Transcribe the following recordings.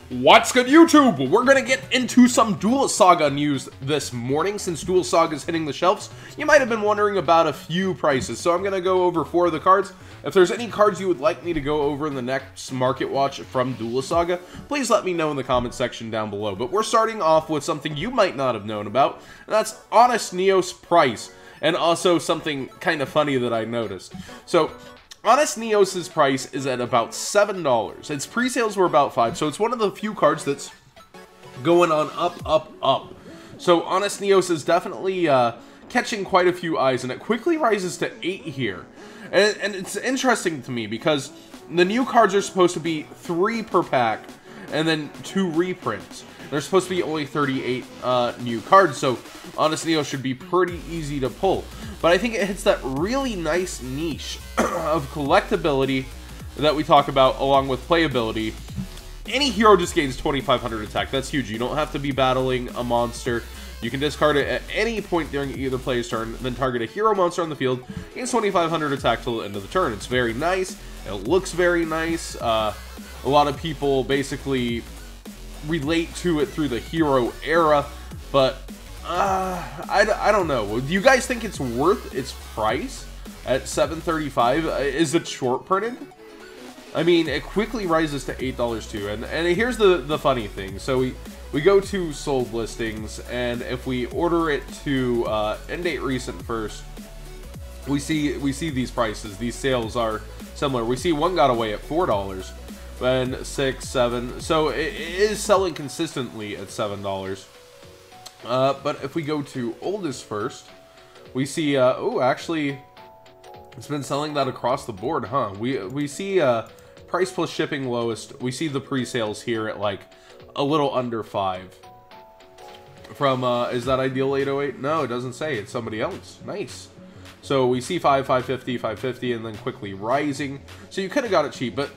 What's good, YouTube? We're gonna get into some Duelist Saga news this morning. Since Duelist Saga is hitting the shelves, you might have been wondering about a few prices, so I'm gonna go over 4 of the cards. If there's any cards you would like me to go over in the next Market Watch from Duelist Saga, please let me know in the comment section down below. But we're starting off with something you might not have known about, and that's Honest Neos price, and also something kind of funny that I noticed. So, Honest Neos' price is at about $7. Its pre-sales were about $5, so it's one of the few cards that's going on up. So Honest Neos is definitely catching quite a few eyes, and it quickly rises to 8 here. And it's interesting to me because the new cards are supposed to be 3 per pack, and then 2 reprints. There's supposed to be only 38 new cards, so Honest Neos should be pretty easy to pull. But I think it hits that really nice niche of collectability that we talk about along with playability. Any hero just gains 2500 attack. That's huge. You don't have to be battling a monster. You can discard it at any point during either player's turn, then target a hero monster on the field, gains 2500 attack till the end of the turn. It's very nice. It looks very nice. A lot of people basically relate to it through the hero era, but I don't know. Do you guys think it's worth its price at $7.35? Is it short printed? I mean, it quickly rises to $8 too. And here's the funny thing. So we go to sold listings, and if we order it to end date recent first, we see these prices. These sales are similar. We see one got away at $4, then $6, $7. So it is selling consistently at $7. But if we go to oldest first, we see, oh, actually, it's been selling that across the board, huh? We see, price plus shipping lowest. We see the pre-sales here at, like, a little under 5. From, is that Ideal 808? No, it doesn't say. It's somebody else. Nice. So we see 5, 550, 550, and then quickly rising. So you could have got it cheap, but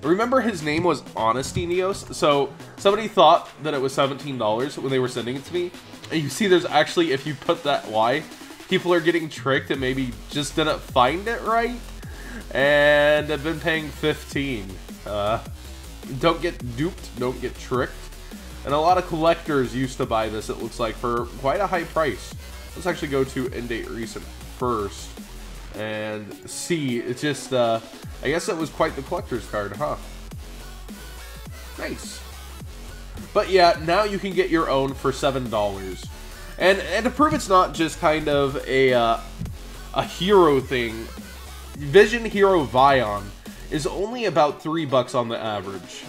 remember his name was Honesty Neos? So somebody thought that it was $17 when they were sending it to me. And you see there's actually, if you put that Y, people are getting tricked and maybe just didn't find it right. And have been paying 15. Don't get duped, don't get tricked. And a lot of collectors used to buy this, it looks like, for quite a high price. Let's actually go to end date recent first and see. It's just, I guess it was quite the collector's card, huh? Nice. But yeah, now you can get your own for $7. And to prove it's not just kind of a hero thing, Vision Hero Vion is only about $3 on the average.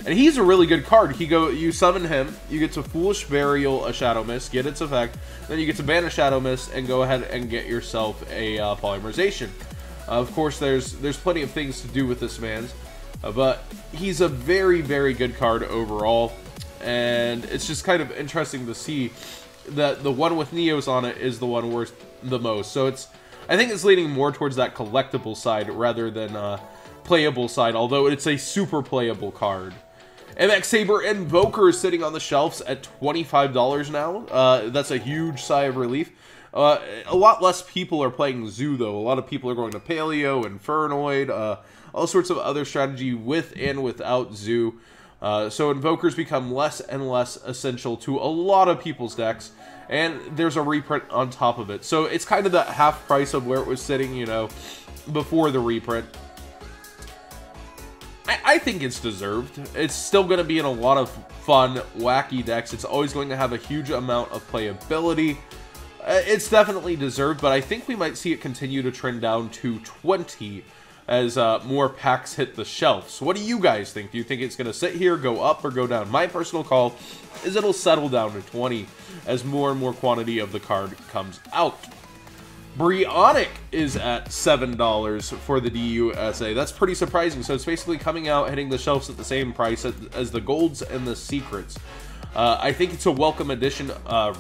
And he's a really good card. You summon him, you get to Foolish Burial a Shadow Mist, get its effect, then you get to ban a Shadow Mist and go ahead and get yourself a Polymerization. Of course, there's plenty of things to do with this man's, but he's a very, very good card overall, and it's just kind of interesting to see that the one with Neos on it is the one worth the most. So I think it's leaning more towards that collectible side rather than playable side, although it's a super playable card. MX Saber Invoker is sitting on the shelves at $25 now. That's a huge sigh of relief. A lot less people are playing Zoo, though. A lot of people are going to Paleo, Infernoid, all sorts of other strategy with and without Zoo. So Invokers become less and less essential to a lot of people's decks, and there's a reprint on top of it. So it's kind of the half price of where it was sitting, you know, before the reprint. I think it's deserved. It's still going to be in a lot of fun, wacky decks. It's always going to have a huge amount of playability. It's definitely deserved, but I think we might see it continue to trend down to 20 as more packs hit the shelf. So what do you guys think? Do you think it's going to sit here, go up, or go down? My personal call is it'll settle down to 20 as more and more quantity of the card comes out. Buyout is at $7 for the DUSA. That's pretty surprising. So it's basically coming out, hitting the shelves at the same price as the Golds and the Secrets. I think it's a welcome addition,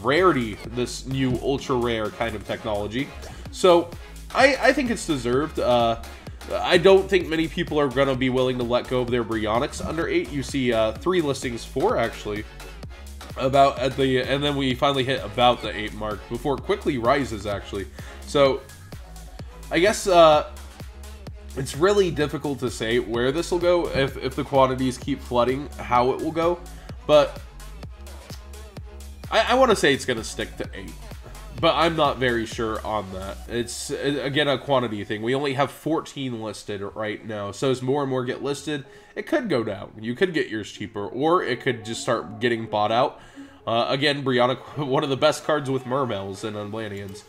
rarity, this new ultra rare kind of technology. So I think it's deserved. I don't think many people are going to be willing to let go of their Buyout under 8. You see 3 listings, 4 actually, about at the, and then we finally hit about the 8 mark before it quickly rises actually. So I guess It's really difficult to say where this will go, if the quantities keep flooding, how it will go. But I want to say it's going to stick to 8. But I'm not very sure on that. It's, again, a quantity thing. We only have 14 listed right now. So as more and more get listed, it could go down. You could get yours cheaper, or it could just start getting bought out. Again, Brianna, one of the best cards with Mermails and Unblandians.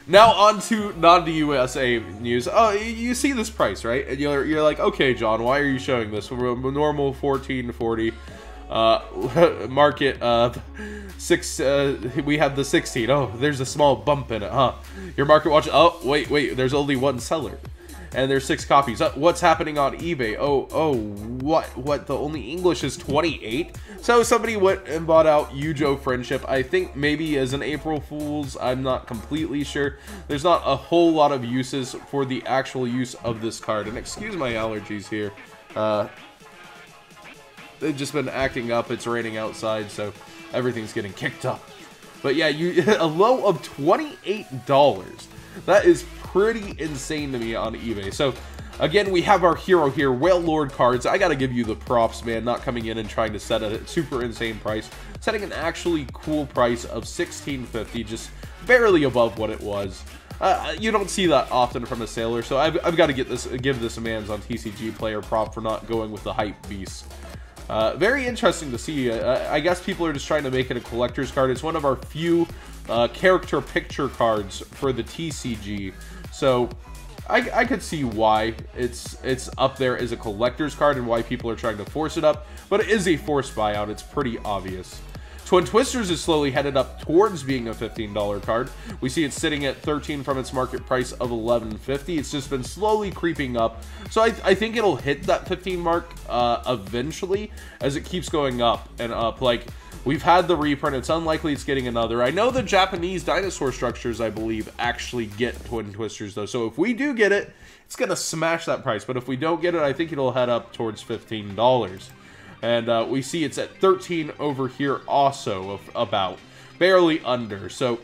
Now on to non-USA news. Oh, you see this price, right? And you're like, okay, John, why are you showing this? We're normal 1440. Market 6. We have the 16. Oh, there's a small bump in it, huh? Your market watch. Oh, wait. There's only one seller, and there's 6 copies. What's happening on eBay? Oh, what? The only English is 28. So somebody went and bought out Yujo Friendship. I think maybe as an April Fool's. I'm not completely sure. There's not a whole lot of uses for the actual use of this card. And excuse my allergies here. They've just been acting up. It's raining outside, so everything's getting kicked up. But yeah, a low of $28. That is pretty insane to me on eBay. So again, we have our hero here, Whale Lord cards. I gotta give you the props, man, not coming in and trying to set a super insane price. Setting an actually cool price of $16.50, just barely above what it was. You don't see that often from a sailor, so I've got to give this a man's on TCG player prop for not going with the hype beast. Very interesting to see. I guess people are just trying to make it a collector's card. It's one of our few character picture cards for the TCG, so I could see why it's up there as a collector's card and why people are trying to force it up, but it is a forced buyout. It's pretty obvious. Twin Twisters is slowly headed up towards being a $15 card. We see it sitting at 13 from its market price of $11.50. It's just been slowly creeping up. So I think it'll hit that 15 mark eventually as it keeps going up and up. Like, we've had the reprint. It's unlikely it's getting another. I know the Japanese dinosaur structures, I believe, actually get Twin Twisters, though. So if we do get it, it's going to smash that price. But if we don't get it, I think it'll head up towards $15. And we see it's at 13 over here also, about barely under. So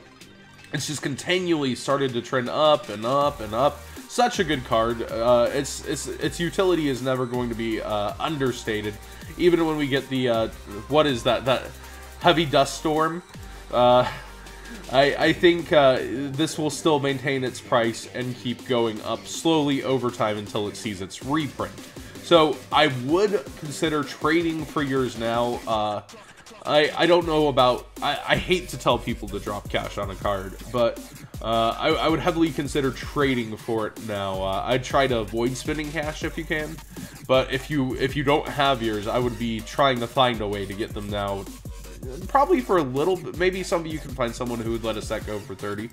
it's just continually started to trend up and up and up. Such a good card. Its utility is never going to be understated. Even when we get the what is that heavy dust storm. I think this will still maintain its price and keep going up slowly over time until it sees its reprint. So I would consider trading for yours now. I don't know about... I hate to tell people to drop cash on a card, but I would heavily consider trading for it now. I'd try to avoid spending cash if you can, but if you don't have yours, I would be trying to find a way to get them now. Probably for a little bit. Maybe you can find someone who would let a set go for 30.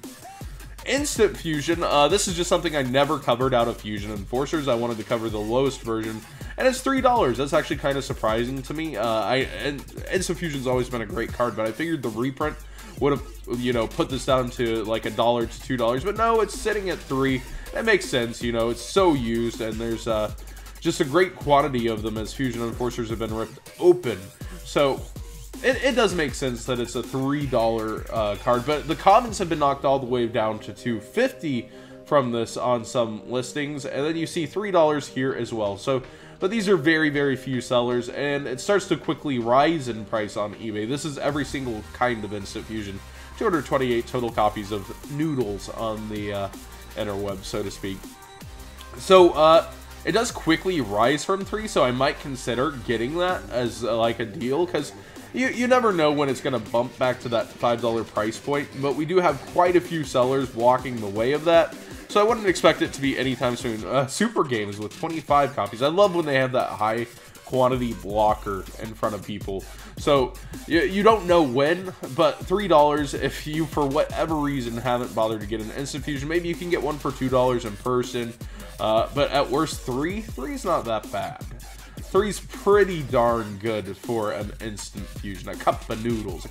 Instant Fusion, this is just something I never covered out of Fusion Enforcers. I wanted to cover the lowest version, and it's $3. That's actually kind of surprising to me. And Instant Fusion's always been a great card, but I figured the reprint would have, you know, put this down to like $1 to $2, but no, it's sitting at $3. That makes sense, you know, it's so used, and there's just a great quantity of them as Fusion Enforcers have been ripped open. So it does make sense that it's a $3 card, but the commons have been knocked all the way down to $2.50 from this on some listings, and then you see $3 here as well. So, but these are very, very few sellers, and it starts to quickly rise in price on eBay. This is every single kind of Instant Fusion. 228 total copies of Noodles on the interweb, so to speak. So, it does quickly rise from 3, so I might consider getting that as like a deal, because you never know when it's going to bump back to that $5 price point, but we do have quite a few sellers walking the way of that, so I wouldn't expect it to be anytime soon. Super Games with 25 copies. I love when they have that high quantity blocker in front of people. So you don't know when, but $3, if you for whatever reason haven't bothered to get an Instant Fusion, maybe you can get one for $2 in person, but at worst three's not that bad. 3's pretty darn good for an Instant Fusion. A cup of noodles.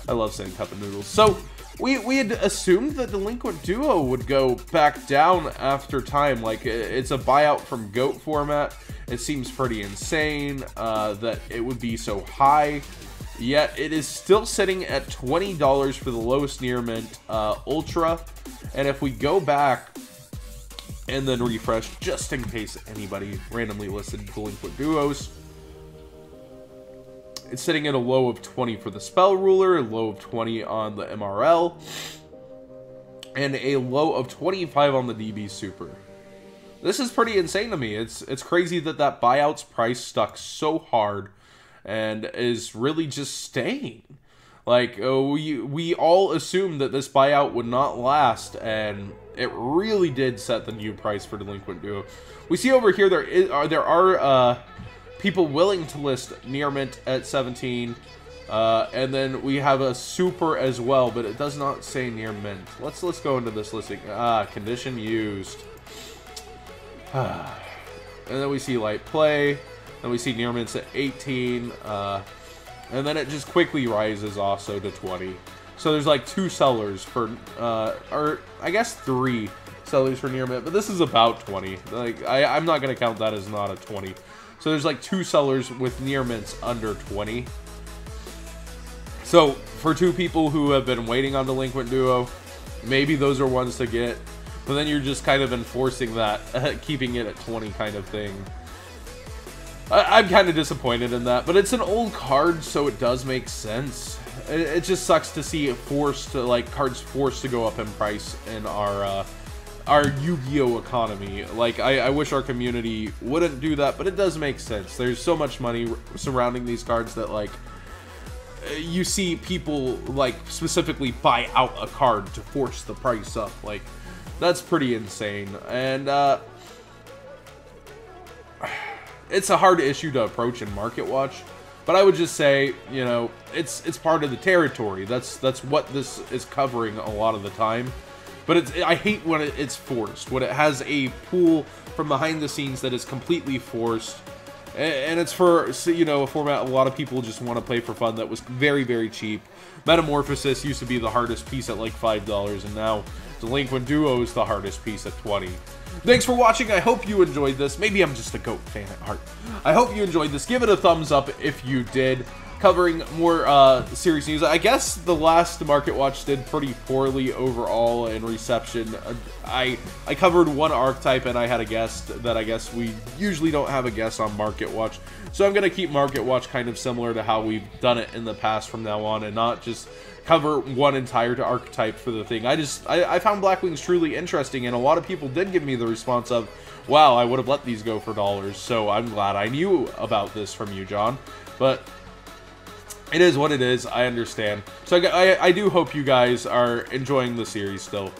I love saying cup of noodles. So, we had assumed that Delinquent Duo would go back down after time. Like, it's a buyout from GOAT format. It seems pretty insane that it would be so high. Yet, it is still sitting at $20 for the lowest near mint Ultra. And if we go back and then refresh just in case anybody randomly listed delinquent duos. It's sitting at a low of 20 for the spell ruler, a low of 20 on the MRL, and a low of 25 on the DB super. This is pretty insane to me. It's crazy that buyout's price stuck so hard and is really just staying. Like, we all assumed that this buyout would not last, and it really did set the new price for delinquent duo. We see over here there are people willing to list near mint at 17, and then we have a super as well, but it does not say near mint. Let's go into this listing. Condition used. And then we see light play. Then we see near mints at 18. And then it just quickly rises also to 20. So there's like 2 sellers for, or I guess 3 sellers for near mint, but this is about 20. Like, I'm not gonna count that as not a 20. So there's like 2 sellers with near mints under 20. So for 2 people who have been waiting on delinquent duo, maybe those are ones to get. But then you're just kind of enforcing that, keeping it at 20 kind of thing. I'm kind of disappointed in that, but it's an old card, so it does make sense. It just sucks to see it forced to, like, cards forced to go up in price in our Yu-Gi-Oh economy. Like, I wish our community wouldn't do that, but it does make sense. There's so much money surrounding these cards that, like, you see people, like, specifically buy out a card to force the price up. Like, that's pretty insane. And, it's a hard issue to approach in Market Watch, but I would just say, you know, it's part of the territory. That's what this is covering a lot of the time. But I hate when it's forced, when it has a pool from behind the scenes that is completely forced, and it's for, you know, a format a lot of people just want to play for fun that was very, very cheap. Metamorphosis used to be the hardest piece at like $5, and now Delinquent Duo is the hardest piece at 20. Thanks for watching. I hope you enjoyed this. Maybe I'm just a GOAT fan at heart. I hope you enjoyed this. Give it a thumbs up if you did. Covering more series news. I guess the last Market Watch did pretty poorly overall in reception. I covered one archetype and I had a guest that I guess we usually don't have a guest on Market Watch. So I'm going to keep Market Watch kind of similar to how we've done it in the past from now on, and not just cover one entire archetype for the thing. I found Blackwings truly interesting, and a lot of people did give me the response of, wow, I would have let these go for dollars. So I'm glad I knew about this from you, John. But it is what it is. I understand. So I do hope you guys are enjoying the series still.